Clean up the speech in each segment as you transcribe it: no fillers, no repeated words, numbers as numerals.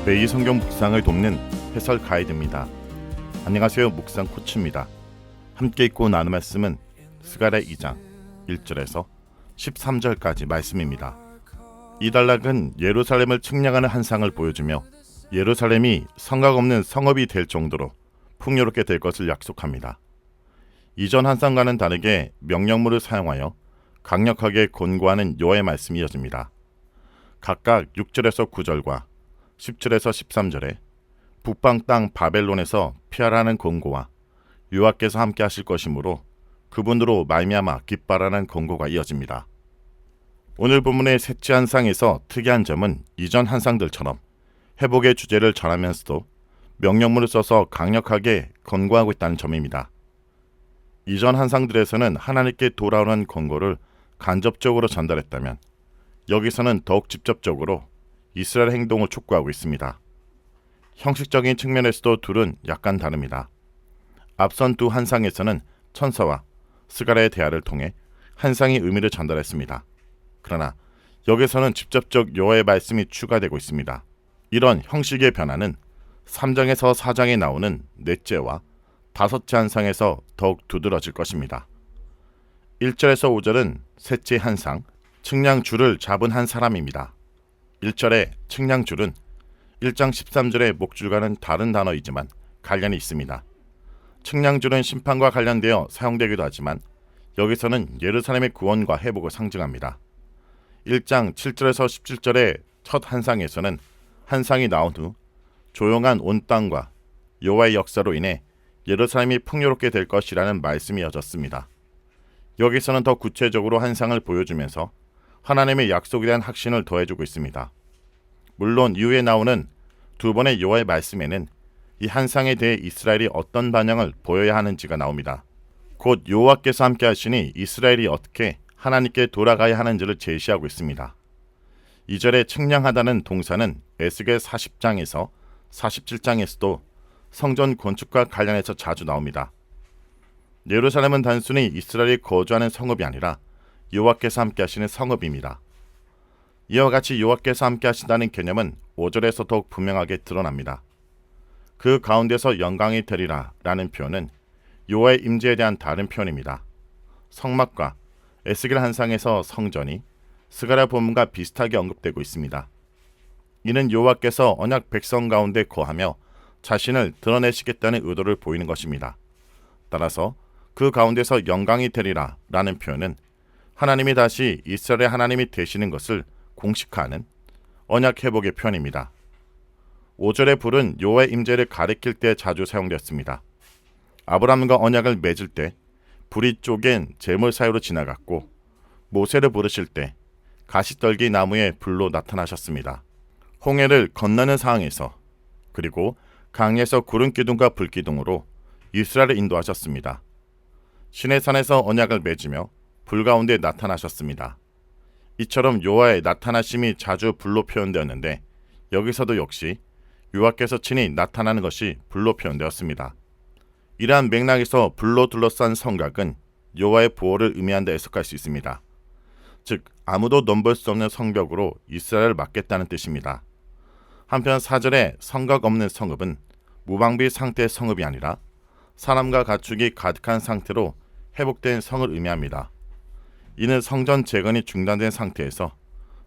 매일 성경 묵상을 돕는 해설 가이드입니다. 안녕하세요. 묵상 코치입니다. 함께 읽고 나눌 말씀은 스가랴 2장 1절에서 13절까지 말씀입니다. 이 단락은 예루살렘을 측량하는 환상을 보여주며 예루살렘이 성곽 없는 성읍이 될 정도로 풍요롭게 될 것을 약속합니다. 이전 환상과는 다르게 명령문을 사용하여 강력하게 권고하는 여호와의 말씀이 이어집니다. 각각 6절에서 9절과 10절에서 13절에 북방 땅 바벨론에서 피하라는 권고와 여호와께서 함께 하실 것이므로 그분으로 말미암아 기뻐하라는 권고가 이어집니다. 오늘 본문의 셋째 환상에서 특이한 점은 이전 환상들처럼 회복의 주제를 전하면서도 명령문을 써서 강력하게 권고하고 있다는 점입니다. 이전 환상들에서는 하나님께 돌아오는 권고를 간접적으로 전달했다면 여기서는 더욱 직접적으로 이스라엘 행동을 촉구하고 있습니다. 형식적인 측면에서도 둘은 약간 다릅니다. 앞선 두 환상에서는 천사와 스가랴의 대화를 통해 환상의 의미를 전달했습니다. 그러나 여기서는 직접적 여호와의 말씀이 추가되고 있습니다. 이런 형식의 변화는 3장에서 4장에 나오는 넷째와 다섯째 환상에서 더욱 두드러질 것입니다. 1절에서 5절은 셋째 환상, 측량줄을 잡은 한 사람입니다. 1절의 측량줄은 1장 13절의 목줄과는 다른 단어이지만 관련이 있습니다. 측량줄은 심판과 관련되어 사용되기도 하지만 여기서는 예루살렘의 구원과 회복을 상징합니다. 1장 7절에서 17절의 첫 환상에서는 환상이 나온 후 조용한 온 땅과 여호와의 역사로 인해 예루살렘이 풍요롭게 될 것이라는 말씀이 이어졌습니다. 여기서는 더 구체적으로 환상을 보여주면서 하나님의 약속에 대한 확신을 더해주고 있습니다. 물론 이후에 나오는 두 번의 여호와의 말씀에는 이 환상에 대해 이스라엘이 어떤 반응을 보여야 하는지가 나옵니다. 곧 여호와께서 함께 하시니 이스라엘이 어떻게 하나님께 돌아가야 하는지를 제시하고 있습니다. 2절에 측량하다는 동사는 에스겔 40장에서 47장에서도 성전 건축과 관련해서 자주 나옵니다. 예루살렘은 단순히 이스라엘이 거주하는 성읍이 아니라 여호와께서 함께 하시는 성읍입니다. 이와 같이 여호와께서 함께 하신다는 개념은 5절에서 더욱 분명하게 드러납니다. 그 가운데서 영광이 되리라 라는 표현은 여호와의 임재에 대한 다른 표현입니다. 성막과 에스겔 환상에서 성전이 스가랴 본문과 비슷하게 언급되고 있습니다. 이는 여호와께서 언약 백성 가운데 거하며 자신을 드러내시겠다는 의도를 보이는 것입니다. 따라서 그 가운데서 영광이 되리라 라는 표현은 하나님이 다시 이스라엘의 하나님이 되시는 것을 공식화하는 언약 회복의 표현입니다. 5절의 불은 여호와의 임재를 가리킬 때 자주 사용되었습니다. 아브라함과 언약을 맺을 때 불이 쪼갠 제물 사이로 지나갔고 모세를 부르실 때 가시떨기 나무의 불로 나타나셨습니다. 홍해를 건너는 상황에서 그리고 강에서 구름 기둥과 불 기둥으로 이스라엘을 인도하셨습니다. 시내산에서 언약을 맺으며 불 가운데 나타나셨습니다. 이처럼 여호와의 나타나심이 자주 불로 표현되었는데 여기서도 역시 여호와께서 친히 나타나는 것이 불로 표현되었습니다. 이러한 맥락에서 불로 둘러싼 성곽은 여호와의 보호를 의미한다 해석할 수 있습니다. 즉 아무도 넘볼 수 없는 성벽으로 이스라엘을 막겠다는 뜻입니다. 한편 4절의 성곽 없는 성읍은 무방비 상태의 성읍이 아니라 사람과 가축이 가득한 상태로 회복된 성을 의미합니다. 이는 성전 재건이 중단된 상태에서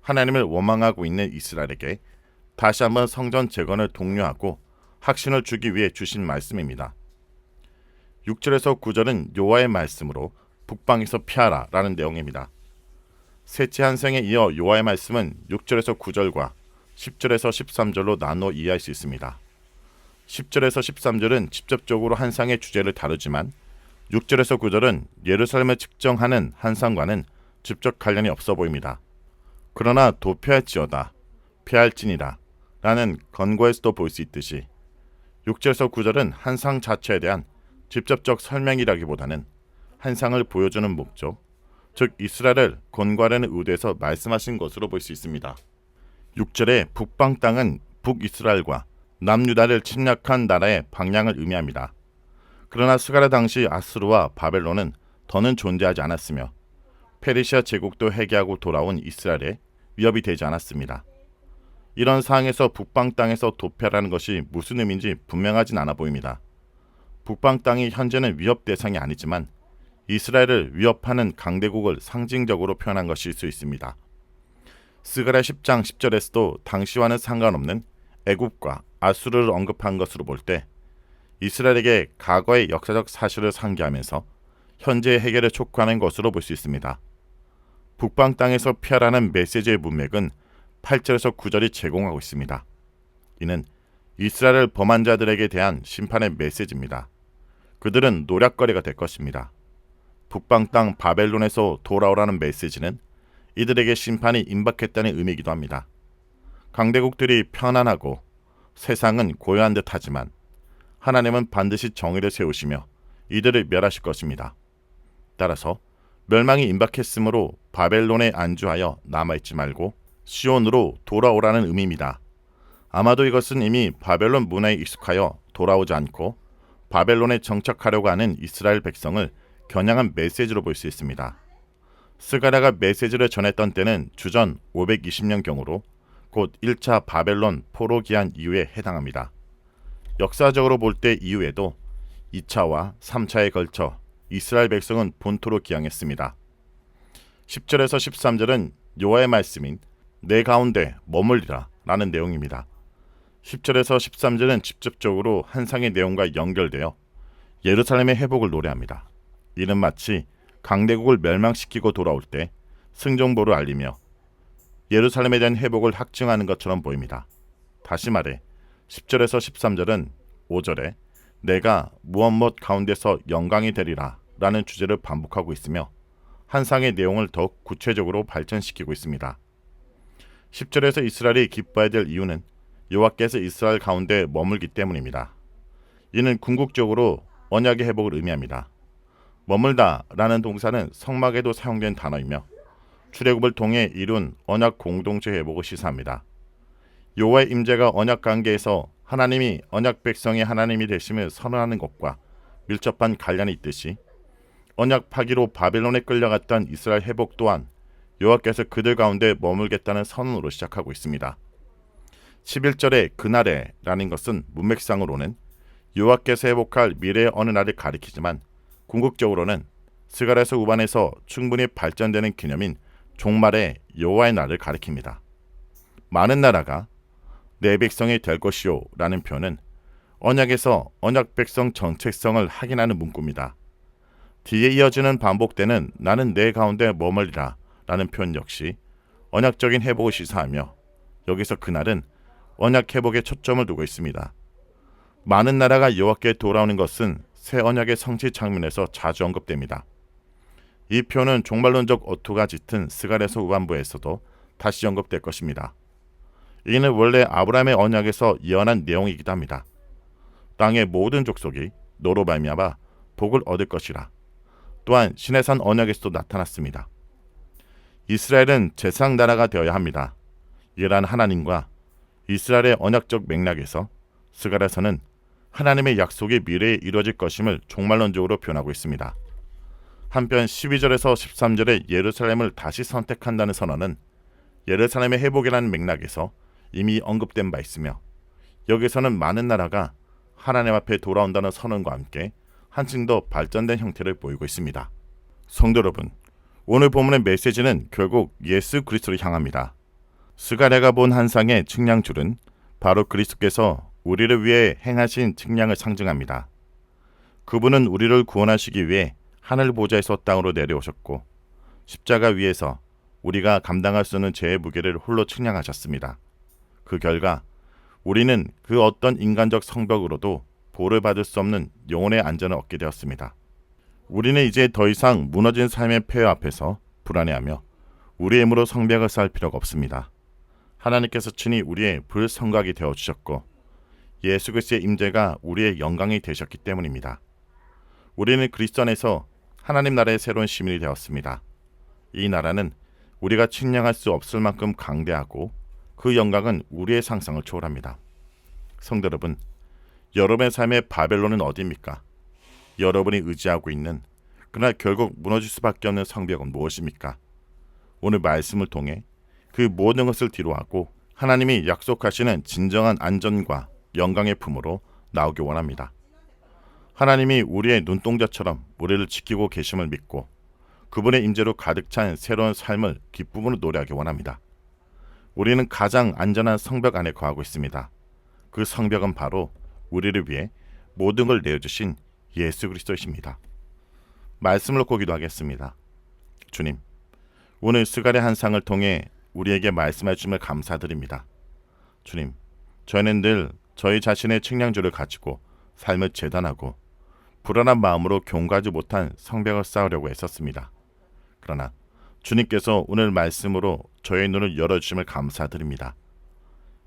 하나님을 원망하고 있는 이스라엘에게 다시 한번 성전 재건을 독려하고 확신을 주기 위해 주신 말씀입니다. 6절에서 9절은 여호와의 말씀으로 북방에서 피하라 라는 내용입니다. 셋째 환상에 이어 여호와의 말씀은 6절에서 9절과 10절에서 13절로 나누어 이해할 수 있습니다. 10절에서 13절은 직접적으로 환상의 주제를 다루지만 6절에서 9절은 예루살렘을 측정하는 환상과는 직접 관련이 없어 보입니다. 그러나 도피할지어다 피할지니라 라는 권고에서도 볼 수 있듯이 6절에서 9절은 환상 자체에 대한 직접적 설명이라기보다는 환상을 보여주는 목적, 즉 이스라엘을 권고하려는 의도에서 말씀하신 것으로 볼 수 있습니다. 6절의 북방 땅은 북이스라엘과 남유다를 침략한 나라의 방향을 의미합니다. 그러나 스가랴 당시 아수르와 바벨론은 더는 존재하지 않았으며 페르시아 제국도 해계하고 돌아온 이스라엘에 위협이 되지 않았습니다. 이런 상황에서 북방 땅에서 도피하라는 것이 무슨 의미인지 분명하진 않아 보입니다. 북방 땅이 현재는 위협 대상이 아니지만 이스라엘을 위협하는 강대국을 상징적으로 표현한 것일 수 있습니다. 스가랴 10장 10절에서도 당시와는 상관없는 애굽과 아수르를 언급한 것으로 볼 때 이스라엘에게 과거의 역사적 사실을 상기하면서 현재의 해결에 촉구하는 것으로 볼 수 있습니다. 북방 땅에서 피하라는 메시지의 문맥은 8절에서 9절이 제공하고 있습니다. 이는 이스라엘을 범한 자들에게 대한 심판의 메시지입니다. 그들은 노략거리가 될 것입니다. 북방 땅 바벨론에서 돌아오라는 메시지는 이들에게 심판이 임박했다는 의미이기도 합니다. 강대국들이 편안하고 세상은 고요한 듯하지만 하나님은 반드시 정의를 세우시며 이들을 멸하실 것입니다. 따라서 멸망이 임박했으므로 바벨론에 안주하여 남아있지 말고 시온으로 돌아오라는 의미입니다. 아마도 이것은 이미 바벨론 문화에 익숙하여 돌아오지 않고 바벨론에 정착하려고 하는 이스라엘 백성을 겨냥한 메시지로 볼 수 있습니다. 스가랴가 메시지를 전했던 때는 주전 520년경으로 곧 1차 바벨론 포로 기한 이후에 해당합니다. 역사적으로 볼 때 이후에도 2차와 3차에 걸쳐 이스라엘 백성은 본토로 기항했습니다. 10절에서 13절은 여호와의 말씀인 내 가운데 머물리라 라는 내용입니다. 10절에서 13절은 직접적으로 한상의 내용과 연결되어 예루살렘의 회복을 노래합니다. 이는 마치 강대국을 멸망시키고 돌아올 때 승정보를 알리며 예루살렘에 대한 회복을 확증하는 것처럼 보입니다. 다시 말해 10절에서 13절은 5절에 내가 무엇 가운데서 영광이 되리라 라는 주제를 반복하고 있으며 한상의 내용을 더욱 구체적으로 발전시키고 있습니다. 10절에서 이스라엘이 기뻐해야 될 이유는 여호와께서 이스라엘 가운데 머물기 때문입니다. 이는 궁극적으로 언약의 회복을 의미합니다. 머물다 라는 동사는 성막에도 사용된 단어이며 출애굽을 통해 이룬 언약 공동체 회복을 시사합니다. 여호와의 임재가 언약 관계에서 하나님이 언약 백성의 하나님이 되심을 선언하는 것과 밀접한 관련이 있듯이 언약 파기로 바벨론에 끌려갔던 이스라엘 회복 또한 여호와께서 그들 가운데 머물겠다는 선언으로 시작하고 있습니다. 11절의 그날에 라는 것은 문맥상으로는 여호와께서 회복할 미래의 어느 날을 가리키지만 궁극적으로는 스가랴서 후반에서 충분히 발전되는 기념인 종말의 여호와의 날을 가리킵니다. 많은 나라가 내 백성이 될 것이요 라는 표현은 언약에서 언약 백성 정체성을 확인하는 문구입니다. 뒤에 이어지는 반복되는 나는 내 가운데 머물리라 라는 표현 역시 언약적인 회복을 시사하며 여기서 그날은 언약 회복에 초점을 두고 있습니다. 많은 나라가 여호와께 돌아오는 것은 새 언약의 성취 장면에서 자주 언급됩니다. 이 표현은 종말론적 어투가 짙은 스가랴서 후반부에서도 다시 언급될 것입니다. 이는 원래 아브라함의 언약에서 예언한 내용이기도 합니다. 땅의 모든 족속이 너로 말미암아 복을 얻을 것이라. 또한 시내산 언약에서도 나타났습니다. 이스라엘은 제사장 나라가 되어야 합니다. 이러한 하나님과 이스라엘의 언약적 맥락에서 스가랴서는 하나님의 약속이 미래에 이루어질 것임을 종말론적으로 표현하고 있습니다. 한편 12절에서 13절의 예루살렘을 다시 선택한다는 선언은 예루살렘의 회복이라는 맥락에서 이미 언급된 바 있으며 여기서는 많은 나라가 하나님 앞에 돌아온다는 선언과 함께 한층 더 발전된 형태를 보이고 있습니다. 성도 여러분, 오늘 본문의 메시지는 결국 예수 그리스도를 향합니다. 스가랴가 본 한상의 측량줄은 바로 그리스도께서 우리를 위해 행하신 측량을 상징합니다. 그분은 우리를 구원하시기 위해 하늘 보좌에서 땅으로 내려오셨고 십자가 위에서 우리가 감당할 수 없는 죄의 무게를 홀로 측량하셨습니다. 그 결과 우리는 그 어떤 인간적 성벽으로도 보를 받을 수 없는 영혼의 안전을 얻게 되었습니다. 우리는 이제 더 이상 무너진 삶의 폐허 앞에서 불안해하며 우리의 힘으로 성벽을 쌓을 필요가 없습니다. 하나님께서 친히 우리의 불성각이 되어주셨고 예수 그리스도의 임재가 우리의 영광이 되셨기 때문입니다. 우리는 그리스도 안에서 하나님 나라의 새로운 시민이 되었습니다. 이 나라는 우리가 측량할 수 없을 만큼 강대하고 그 영광은 우리의 상상을 초월합니다. 성도 여러분, 여러분의 삶의 바벨론은 어디입니까? 여러분이 의지하고 있는 그러나 결국 무너질 수밖에 없는 성벽은 무엇입니까? 오늘 말씀을 통해 그 모든 것을 뒤로하고 하나님이 약속하시는 진정한 안전과 영광의 품으로 나오기 원합니다. 하나님이 우리의 눈동자처럼 우리를 지키고 계심을 믿고 그분의 임재로 가득 찬 새로운 삶을 기쁨으로 노래하기 원합니다. 우리는 가장 안전한 성벽 안에 거하고 있습니다. 그 성벽은 바로 우리를 위해 모든 걸 내어주신 예수 그리스도이십니다. 말씀을 놓고 기도하겠습니다. 주님, 오늘 스갈의 한 상을 통해 우리에게 말씀해 주심을 감사드립니다. 주님, 저희는 늘 저희 자신의 측량주를 가지고 삶을 재단하고 불안한 마음으로 경과하지 못한 성벽을 쌓으려고 애썼습니다. 그러나 주님께서 오늘 말씀으로 저의 눈을 열어주심을 감사드립니다.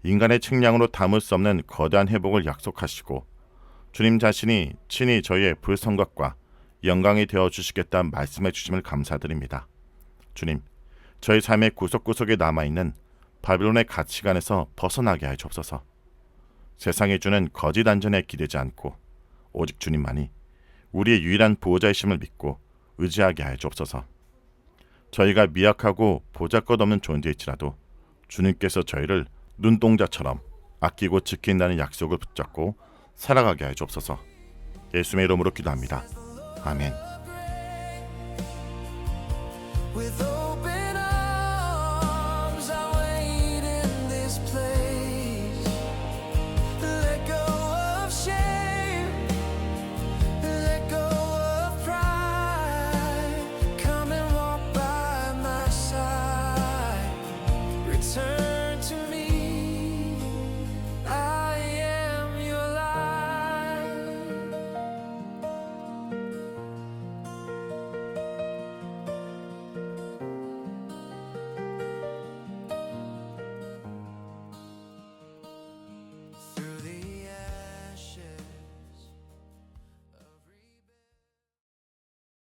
인간의 측량으로 담을 수 없는 거대한 회복을 약속하시고 주님 자신이 친히 저희의 불성각과 영광이 되어주시겠다는 말씀해 주심을 감사드립니다. 주님, 저희 삶의 구석구석에 남아있는 바빌론의 가치관에서 벗어나게 하여 주옵소서. 세상이 주는 거짓 안전에 기대지 않고 오직 주님만이 우리의 유일한 보호자이심을 믿고 의지하게 하여 주옵소서. 저희가 미약하고 보잘것없는 존재일지라도 주님께서 저희를 눈동자처럼 아끼고 지킨다는 약속을 붙잡고 살아가게 하여 주옵소서. 예수님의 이름으로 기도합니다. 아멘.